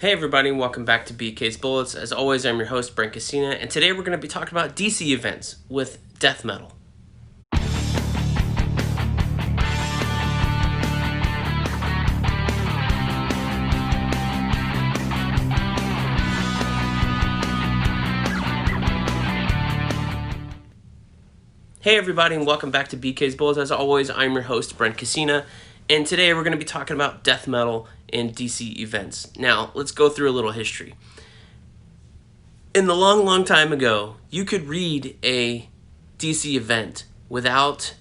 Hey everybody, and welcome back to BK's Bullets. As always, I'm your host, Brent, and today we're going to be talking about DC events with death metal. Hey everybody, and welcome back to BK's Bullets. As always, I'm your host, Brent, and today we're going to be talking about death metal and DC events. Now, let's go through a little history. In the long time ago, you could read a DC event without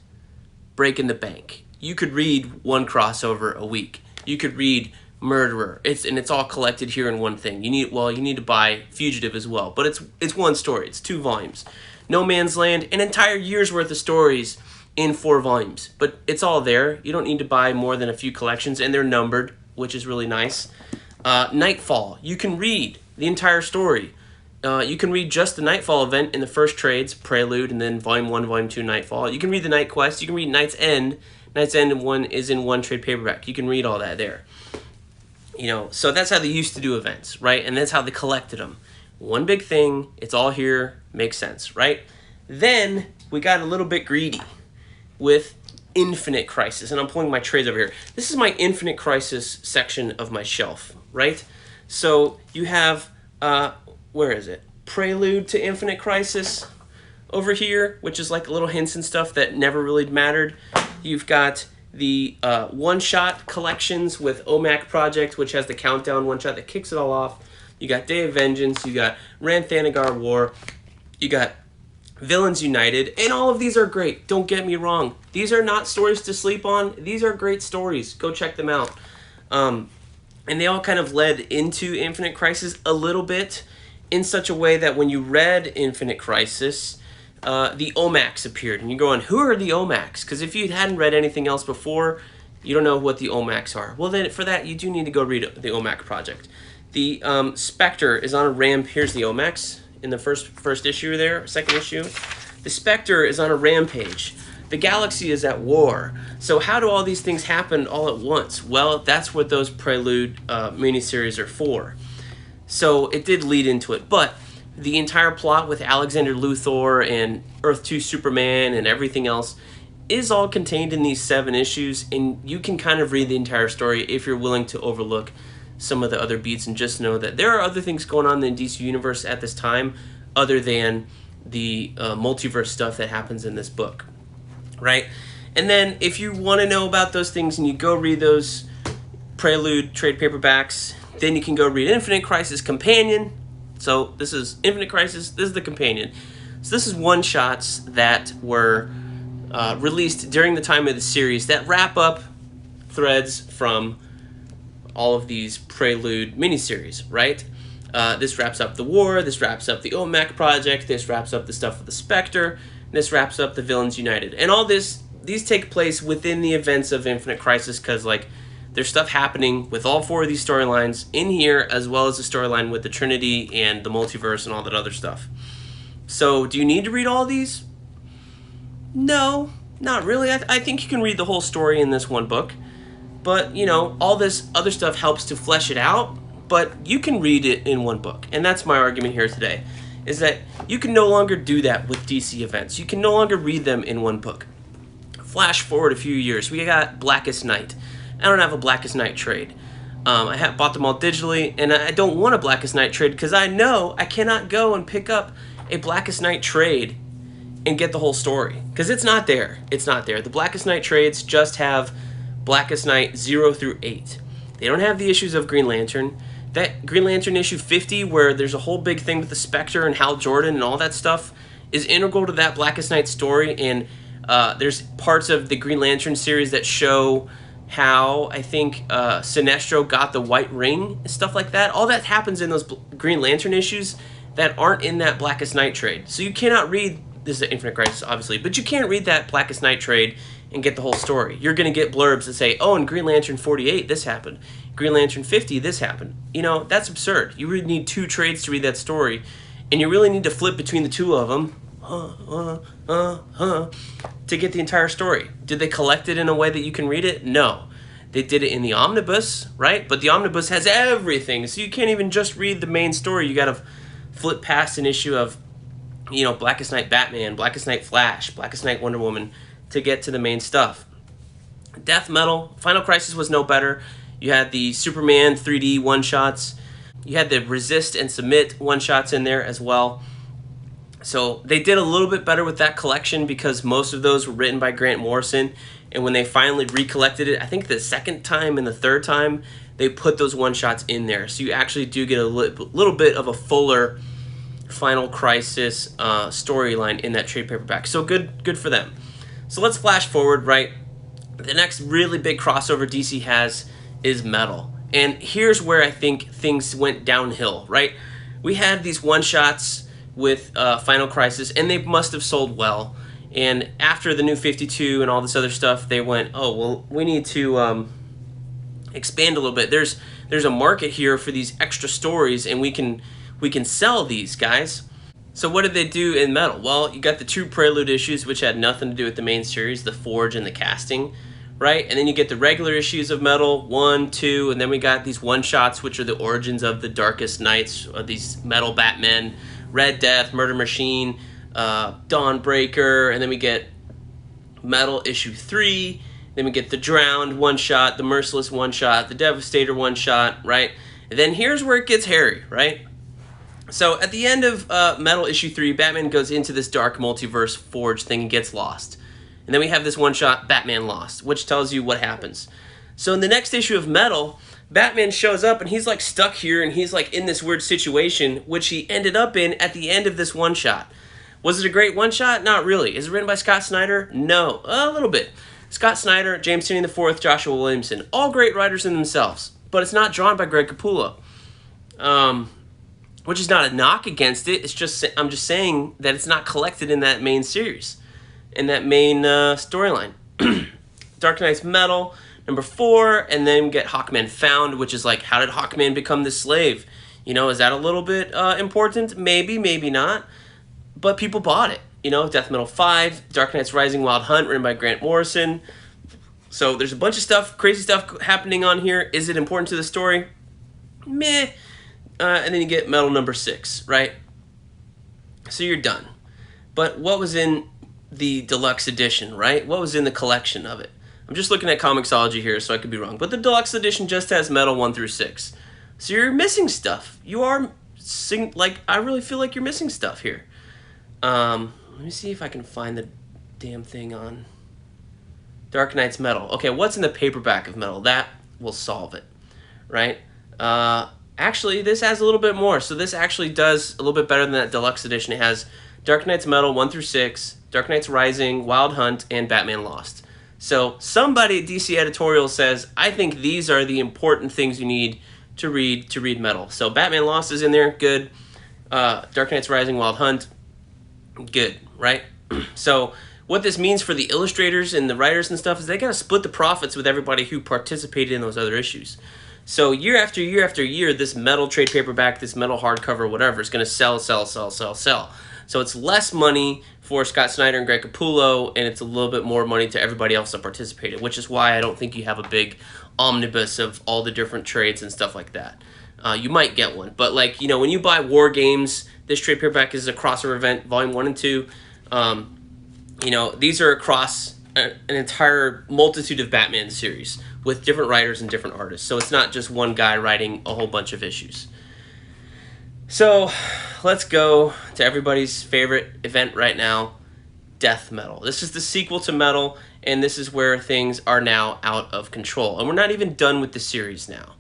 breaking the bank. You could read one crossover a week. You could read Murderer. It's all collected here in one thing. You need to buy Fugitive as well, but it's one story. It's 2 volumes. No Man's Land, an entire year's worth of stories in 4 volumes, but it's all there. You don't need to buy more than a few collections, and they're numbered, which is really nice. Nightfall, you can read the entire story. You can read just the Nightfall event in the first trades, Prelude, and then Volume 1, Volume 2, Nightfall. You can read the Night Quest. You can read Night's End. Night's End is in one trade paperback. You can read all that there. So that's how they used to do events, right? And that's how they collected them. One big thing, it's all here, makes sense, right? Then we got a little bit greedy with Infinite Crisis, and I'm pulling my trades over here. This is my Infinite Crisis section of my shelf, right? So you have, where is it? Prelude to Infinite Crisis over here, which is like little hints and stuff that never really mattered. You've got the one-shot collections with OMAC Project, which has the countdown one-shot that kicks it all off. You got Day of Vengeance, you got Rann-Thanagar War, you got Villains United, and all of these are great. Don't get me wrong. These are not stories to sleep on. These are great stories. Go check them out. And they all kind of led into Infinite Crisis a little bit in such a way that when you read Infinite Crisis, the OMACs appeared. And you're going, who are the OMACs? Because if you hadn't read anything else before, you don't know what the OMACs are. Well, then for that, you do need to go read the OMAC Project. The Spectre is on a ramp. Here's the OMACs in the first issue there, second issue. The Spectre is on a rampage. The galaxy is at war. So how do all these things happen all at once? Well, that's what those Prelude miniseries are for. So it did lead into it. But the entire plot with Alexander Luthor and Earth 2 Superman and everything else is all contained in these 7 issues. And you can kind of read the entire story if you're willing to overlook some of the other beats and just know that there are other things going on in the DC Universe at this time other than the multiverse stuff that happens in this book, right? And then if you want to know about those things and you go read those Prelude trade paperbacks, then you can go read Infinite Crisis Companion. So this is Infinite Crisis, this is the Companion. So this is one-shots that were released during the time of the series that wrap up threads from all of these Prelude miniseries, right? This wraps up the war, this wraps up the OMAC Project, this wraps up the stuff with the Spectre, this wraps up the Villains United. And all these take place within the events of Infinite Crisis because, like, there's stuff happening with all 4 of these storylines in here, as well as the storyline with the Trinity and the multiverse and all that other stuff. So, do you need to read all these? No, not really. I think you can read the whole story in this one book. But, all this other stuff helps to flesh it out, but you can read it in one book. And that's my argument here today, is that you can no longer do that with DC events. You can no longer read them in one book. Flash forward a few years. We got Blackest Night. I don't have a Blackest Night trade. I have bought them all digitally, and I don't want a Blackest Night trade because I know I cannot go and pick up a Blackest Night trade and get the whole story. Because it's not there. It's not there. The Blackest Night trades just have Blackest Night 0 through 8. They don't have the issues of Green Lantern. That Green Lantern issue 50, where there's a whole big thing with the Spectre and Hal Jordan and all that stuff, is integral to that Blackest Night story. And there's parts of the Green Lantern series that show how, I think, Sinestro got the white ring and stuff like that. All that happens in those Green Lantern issues that aren't in that Blackest Night trade. So you cannot read, this is an Infinite Crisis, obviously, but you can't read that Blackest Night trade and get the whole story. You're going to get blurbs that say, oh, in Green Lantern 48, this happened. Green Lantern 50, this happened. That's absurd. You really need 2 trades to read that story, and you really need to flip between the 2 of them to get the entire story. Did they collect it in a way that you can read it? No. They did it in the omnibus, right? But the omnibus has everything, so you can't even just read the main story. You got to flip past an issue of, Blackest Night Batman, Blackest Night Flash, Blackest Night Wonder Woman to get to the main stuff. Death Metal, Final Crisis was no better. You had the Superman 3D one-shots. You had the Resist and Submit one-shots in there as well. So they did a little bit better with that collection because most of those were written by Grant Morrison. And when they finally recollected it, I think the second time and the third time, they put those one-shots in there. So you actually do get a little bit of a fuller Final Crisis storyline in that trade paperback. So good for them. So let's flash forward, right? The next really big crossover DC has is Metal. And here's where I think things went downhill, right? We had these one-shots with Final Crisis, and they must have sold well. And after the New 52 and all this other stuff, they went, oh, well, we need to expand a little bit. There's a market here for these extra stories, and we can sell these, guys. So what did they do in Metal? Well, you got the 2 Prelude issues, which had nothing to do with the main series, the Forge and the casting, right? And then you get the regular issues of Metal, 1, 2, and then we got these one-shots, which are the origins of the Darkest Knights, of these Metal Batmen, Red Death, Murder Machine, Dawnbreaker, and then we get Metal issue 3, then we get the Drowned one-shot, the Merciless one-shot, the Devastator one-shot, right? And then here's where it gets hairy, right? So at the end of Metal issue 3, Batman goes into this dark multiverse Forge thing and gets lost. And then we have this one-shot, Batman Lost, which tells you what happens. So in the next issue of Metal, Batman shows up and he's like stuck here and he's like in this weird situation, which he ended up in at the end of this one-shot. Was it a great one-shot? Not really. Is it written by Scott Snyder? No, a little bit. Scott Snyder, James Tynion IV, Joshua Williamson, all great writers in themselves, but it's not drawn by Greg Capullo. Which is not a knock against it. It's just I'm just saying that it's not collected in that main series, in that main storyline. Dark Knight's Metal, number 4, and then we get Hawkman Found, which is like, how did Hawkman become the slave? Is that a little bit important? Maybe, maybe not. But people bought it. Death Metal 5, Dark Knight's Rising Wild Hunt, written by Grant Morrison. So there's a bunch of stuff, crazy stuff happening on here. Is it important to the story? Meh. And then you get Metal number 6, right? So you're done. But what was in the deluxe edition, right? What was in the collection of it? I'm just looking at Comixology here, so I could be wrong. But the deluxe edition just has Metal 1 through 6. So you're missing stuff. You are, I really feel like you're missing stuff here. Let me see if I can find the damn thing on Dark Knight's Metal. Okay, what's in the paperback of Metal? That will solve it, right? Actually, this has a little bit more. So this actually does a little bit better than that deluxe edition. It has Dark Knight's Metal 1 through 6, Dark Knight's Rising, Wild Hunt, and Batman Lost. So somebody at DC Editorial says, I think these are the important things you need to read Metal. So Batman Lost is in there, good. Dark Knight's Rising, Wild Hunt, good, right? So what this means for the illustrators and the writers and stuff is they got to split the profits with everybody who participated in those other issues. So year after year after year, this Metal trade paperback, this Metal hardcover, whatever, is going to sell. So it's less money for Scott Snyder and Greg Capullo, and it's a little bit more money to everybody else that participated, which is why I don't think you have a big omnibus of all the different trades and stuff like that. You might get one, but when you buy War Games, this trade paperback is a crossover event, Volume 1 and 2. These are across an entire multitude of Batman series with different writers and different artists. So it's not just one guy writing a whole bunch of issues. So let's go to everybody's favorite event right now, Death Metal. This is the sequel to Metal, and this is where things are now out of control. And we're not even done with the series now.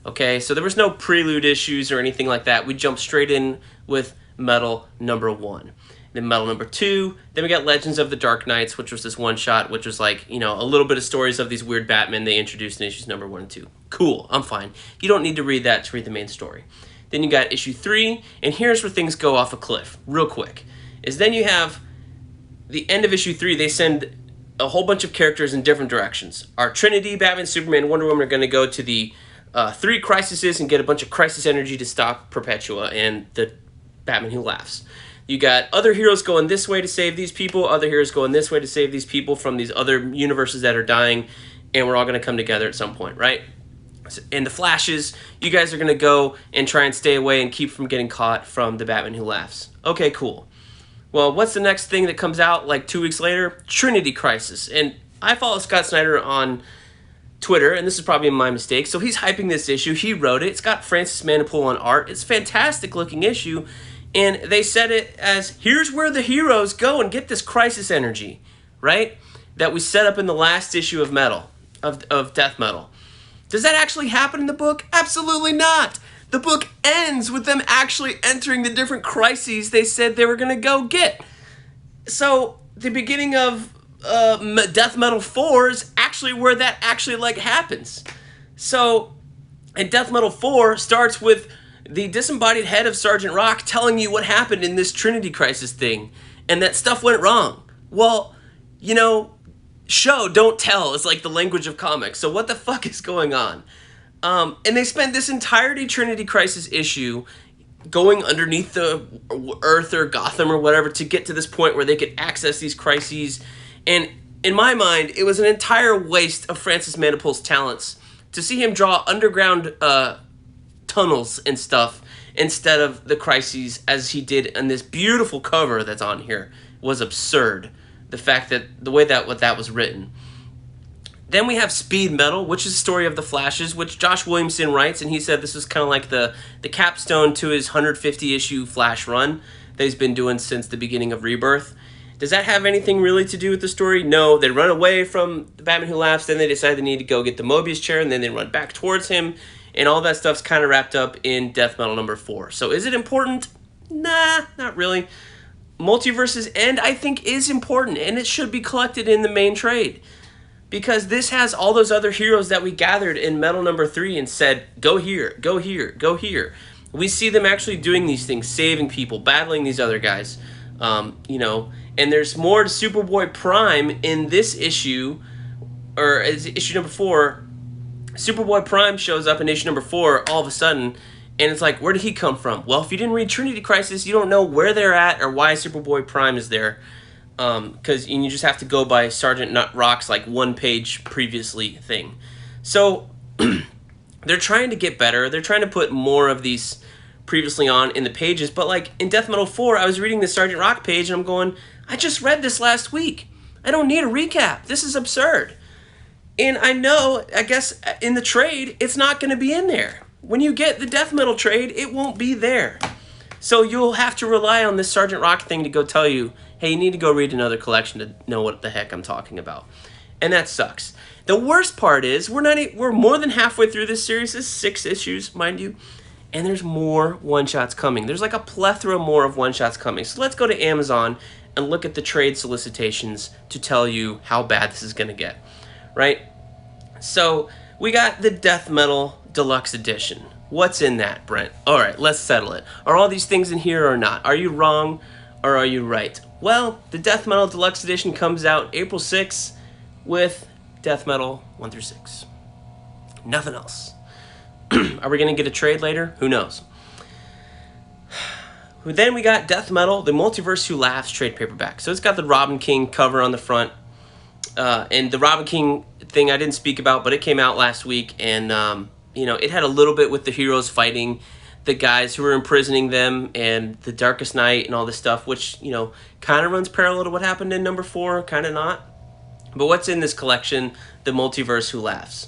Okay, so there was no prelude issues or anything like that. We jumped straight in with Metal number 1. Then Metal number 2, then we got Legends of the Dark Knights, which was this one-shot, which was a little bit of stories of these weird Batmen they introduced in issues number 1 and 2. Cool, I'm fine. You don't need to read that to read the main story. Then you got issue 3, and here's where things go off a cliff, real quick. Then you have the end of issue 3, they send a whole bunch of characters in different directions. Our Trinity, Batman, Superman, Wonder Woman are going to go to the 3 crises and get a bunch of crisis energy to stop Perpetua and the Batman Who Laughs. You got other heroes going this way to save these people, other heroes going this way to save these people from these other universes that are dying, and we're all going to come together at some point, right? In the Flashes, you guys are going to go and try and stay away and keep from getting caught from the Batman Who Laughs. Okay, cool. Well, what's the next thing that comes out like 2 weeks later? Trinity Crisis. And I follow Scott Snyder on Twitter, and this is probably my mistake. So he's hyping this issue. He wrote it. It's got Francis Manapul on art. It's a fantastic looking issue. And they said it as, here's where the heroes go and get this crisis energy, right? That we set up in the last issue of Death Metal. Does that actually happen in the book? Absolutely not. The book ends with them actually entering the different crises they said they were going to go get. So the beginning of Death Metal 4 is actually where that actually like happens. So, and Death Metal 4 starts with the disembodied head of Sergeant Rock telling you what happened in this Trinity Crisis thing, and that stuff went wrong. Well, you know, show, don't tell is like the language of comics. So what the fuck is going on? And they spent this entirety Trinity Crisis issue going underneath the Earth or Gotham or whatever to get to this point where they could access these crises. And in my mind, it was an entire waste of Francis Manapul's talents to see him draw underground tunnels and stuff instead of the crises as he did in this beautiful cover that's on here was absurd. The fact that the way that was written. Then we have Speed Metal, which is the story of the Flashes, which Josh Williamson writes, and he said this was kind of like the capstone to his 150-issue Flash run that he's been doing since the beginning of Rebirth. Does that have anything really to do with the story? No, they run away from the Batman Who Laughs, then they decide they need to go get the Mobius chair, and then they run back towards him, and all that stuff's kind of wrapped up in Death Metal number 4. So is it important? Nah, not really. Multiverse's End, I think, is important, and it should be collected in the main trade. Because this has all those other heroes that we gathered in Metal number 3 and said, go here, go here, go here. We see them actually doing these things, saving people, battling these other guys. You know, and there's more to Superboy Prime in this issue, or issue number 4. Superboy Prime shows up in issue number 4 all of a sudden, and it's like, where did he come from? Well, if you didn't read Trinity Crisis, you don't know where they're at or why Superboy Prime is there. Because you just have to go by Sergeant Rock's like one-page previously thing. So they're trying to get better. They're trying to put more of these previously on in the pages. But like in Death Metal 4, I was reading the Sergeant Rock page and I'm going, I just read this last week. I don't need a recap. This is absurd. And I know, I guess in the trade, it's not going to be in there. When you get the Death Metal trade, it won't be there. So you'll have to rely on this Sergeant Rock thing to go tell you, hey, you need to go read another collection to know what the heck I'm talking about. And that sucks. The worst part is we're more than halfway through this series. It's 6 issues, mind you. And there's more one-shots coming. There's like a plethora more of one-shots coming. So let's go to Amazon and look at the trade solicitations to tell you how bad this is going to get. Right? So we got the Death Metal Deluxe Edition. What's in that, Brent? All right, let's settle it. Are all these things in here or not? Are you wrong or are you right? Well, the Death Metal Deluxe Edition comes out April 6th with Death Metal 1 through 6. Nothing else. Are we going to get a trade later? Who knows? Then we got Death Metal, the Multiverse Who Laughs trade paperback. So it's got the Robin King cover on the front. And the Robin King thing I didn't speak about, but it came out last week. And, you know, it had a little bit with the heroes fighting the guys who were imprisoning them and the Darkest Night and all this stuff, which, you know, kind of runs parallel to what happened in number 4, kind of not. But what's in this collection? The Multiverse Who Laughs.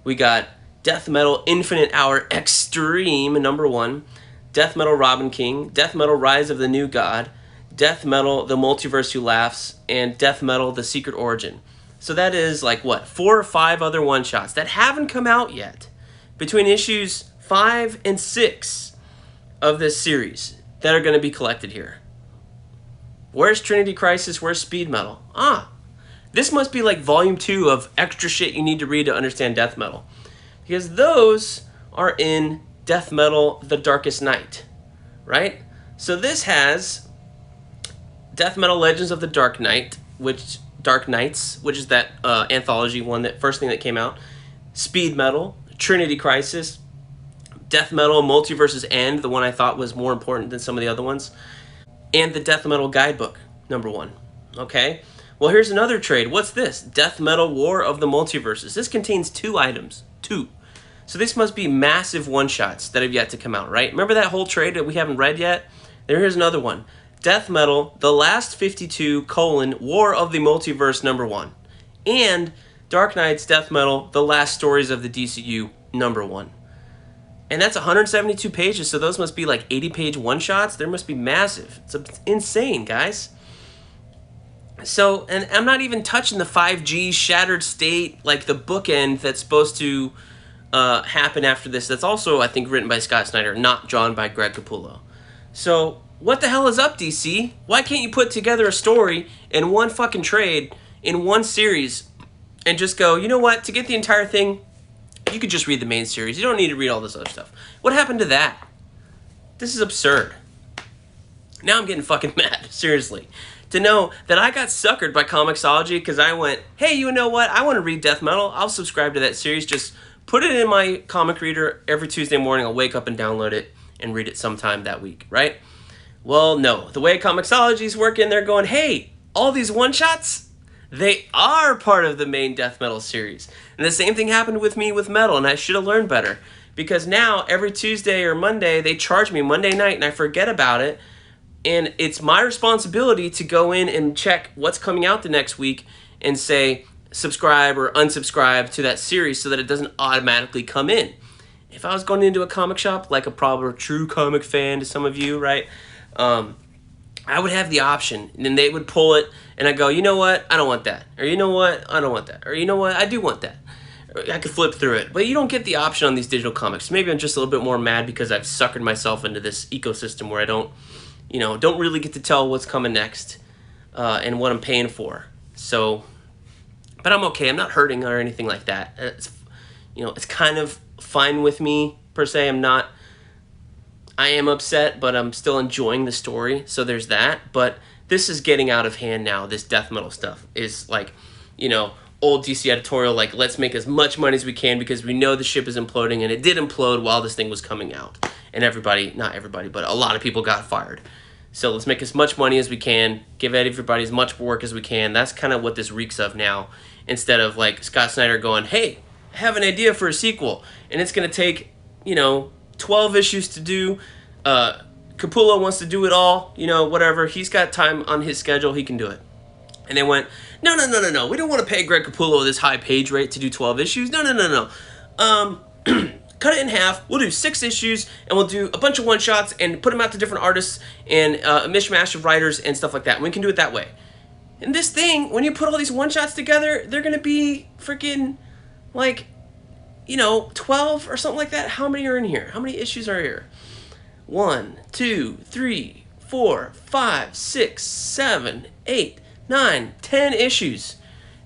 We got Death Metal Infinite Hour Extreme, number 1. Death Metal Robin King. Death Metal Rise of the New God. Death Metal The Multiverse Who Laughs. And Death Metal The Secret Origin. So that is like, what, 4 or 5 other one-shots that haven't come out yet. Between issues 5 and 6 of this series that are going to be collected here. Where's Trinity Crisis? Where's Speed Metal? This must be like volume 2 of extra shit you need to read to understand Death Metal. Because those are in Death Metal The Darkest Night. Right? So this has Death Metal Legends of the Dark Knight, Dark Knights, which is that anthology one, that first thing that came out. Speed Metal, Trinity Crisis, Death Metal Multiverse's End, the one I thought was more important than some of the other ones, and the Death Metal Guidebook, number 1. Okay? Well, here's another trade. What's this? Death Metal War of the Multiverses. This contains 2 items. 2. So this must be massive one-shots that have yet to come out, right? Remember that whole trade that we haven't read yet? Here's another one. Death Metal, The Last 52, War of the Multiverse #1. And Dark Knight's Death Metal, The Last Stories of the DCU #1. And that's 172 pages, so those must be like 80-page one-shots. They must be massive. It's insane, guys. So, and I'm not even touching the 5G Shattered State, like the bookend that's supposed to happen after this. That's also, I think, written by Scott Snyder, not drawn by Greg Capullo. So, what the hell is up, DC? Why can't you put together a story in one fucking trade, in one series, and just go, you know what, to get the entire thing, you could just read the main series. You don't need to read all this other stuff. What happened to that? This is absurd. Now I'm getting fucking mad, seriously. To know that I got suckered by Comixology because I went, hey, you know what? I want to read Death Metal. I'll subscribe to that series. Just put it in my comic reader every Tuesday morning. I'll wake up and download it and read it sometime that week, right? Well, no. The way Comixology's working, they're going, hey, all these one-shots, they are part of the main Death Metal series. And the same thing happened with me with Metal, and I should have learned better. Because now, every Tuesday or Monday, they charge me Monday night, and I forget about it. And it's my responsibility to go in and check what's coming out the next week and say subscribe or unsubscribe to that series so that it doesn't automatically come in. If I was going into a comic shop, like a proper true comic fan to some of you, right, I would have the option. And then they would pull it, and I'd go, you know what, I don't want that. Or you know what, I don't want that. Or you know what, I do want that. Or I could flip through it. But you don't get the option on these digital comics. Maybe I'm just a little bit more mad because I've suckered myself into this ecosystem where I don't really get to tell what's coming next and what I'm paying for. So, but I'm okay. I'm not hurting or anything like that. It's kind of fine with me, per se. I am upset, but I'm still enjoying the story. So there's that. But this is getting out of hand now. This Death Metal stuff is like, old DC editorial, like, let's make as much money as we can because we know the ship is imploding, and it did implode while this thing was coming out. And not everybody, but a lot of people got fired. So let's make as much money as we can, give everybody as much work as we can. That's kind of what this reeks of now, instead of like Scott Snyder going, hey, I have an idea for a sequel, and it's going to take, 12 issues to do. Capullo wants to do it all, whatever. He's got time on his schedule. He can do it. And they went, no. We don't want to pay Greg Capullo this high page rate to do 12 issues. No. Cut it in half. We'll do 6 issues, and we'll do a bunch of one-shots and put them out to different artists and a mishmash of writers and stuff like that. And we can do it that way. And this thing, when you put all these one-shots together, they're going to be freaking, 12 or something like that. How many are in here? How many issues are here? 1, 2, 3, 4, 5, 6, 7, 8, 9, 10 issues.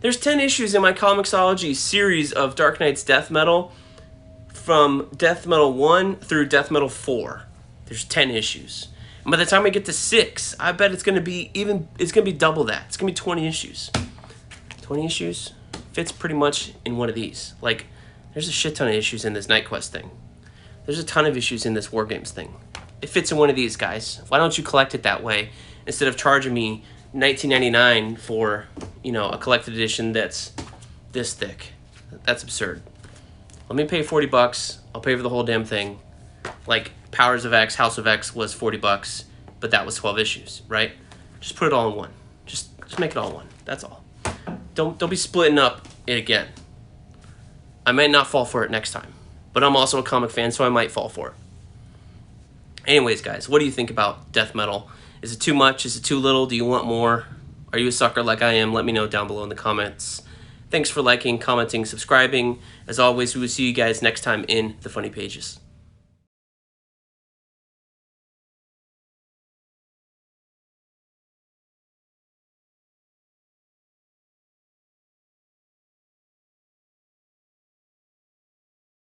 There's 10 issues in my Comixology series of Dark Knight's Death Metal, from Death Metal 1 through Death Metal 4. There's 10 issues. And by the time we get to 6, I bet it's going to be double that. It's going to be 20 issues. 20 issues fits pretty much in one of these. Like, there's a shit ton of issues in this Night Quest thing. There's a ton of issues in this War Games thing. It fits in one of these, guys. Why don't you collect it that way instead of charging me $19.99 for, a collected edition that's this thick? That's absurd. Let me pay $40. I'll pay for the whole damn thing. Like Powers of X, House of X was $40, but that was 12 issues, right? Just put it all in one. Just make it all one. That's all. Don't be splitting up it again. I might not fall for it next time, but I'm also a comic fan, so I might fall for it. Anyways, guys, what do you think about Death Metal? Is it too much? Is it too little? Do you want more? Are you a sucker like I am? Let me know down below in the comments. Thanks for liking, commenting, subscribing. As always, we will see you guys next time in the Funny Pages.